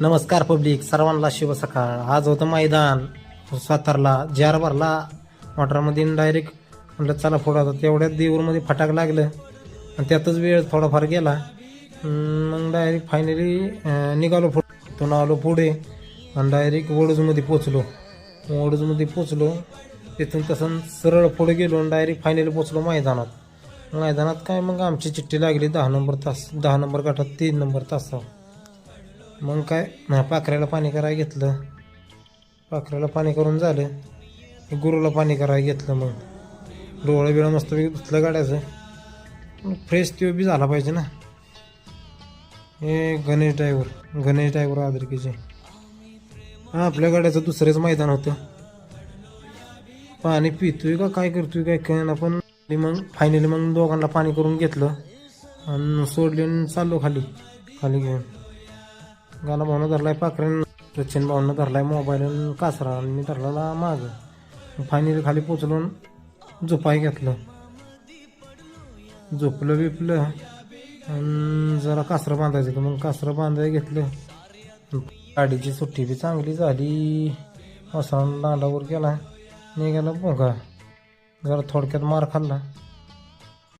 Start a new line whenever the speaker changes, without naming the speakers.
नमस्कार पब्लिक, सर्वांना शुभ सकाळ. आज होतं मैदान सातारला, जार भरला मोटरमध्ये डायरेक्ट. म्हटलं चला पुढं आता तेवढ्यात देऊरमध्ये फटाक लागलं आणि त्यातच वेळ थोडाफार गेला. मग डायरेक्ट फायनली निघालो पुढे, आलो पुढे आणि डायरेक्ट वडूजमध्ये पोचलो. तिथून तसं सरळ पुढे गेलो आणि डायरेक्ट फायनली पोचलो मैदानात काय मग आमची चिठ्ठी लागली 10 नंबर गटात 3 नंबर तासावर. मग काय पाखऱ्याला पाणी करायला घेतलं, पाखऱ्याला पाणी करून झालं, गुरुला पाणी करायला घेतलं. मग डोळं बिळं मस्त धुतलं गाड्याचं, फ्रेश तो बी झाला पाहिजे ना. हे गणेश ड्रायव्हर आदरकीचे आपल्या गाड्याचं दुसरेच मैदान होतं. पाणी पितोय का काय करतोय काय कळ ना. पण मग फायनली मग दोघांना पाणी करून घेतलं आणि सोडले आणि चाललो खाली घेऊन. गाणं भावनं धरलाय पाखऱ्यानं, सचिन भावनं धरलाय मोबाईल आणि कासरा, आणि मी धरला मागं. फायनली खाली पोचलो, झोपाय घेतलं, झोपलं बिपलं आणि जरा कासरं बांधायचं होतं. मग कासरं बांधायला घेतलं. गाडीची सुट्टी बी चांगली झाली. वसरानं दांडावर गेला, निघाला भोंगा. जरा थोडक्यात मार खाल्ला.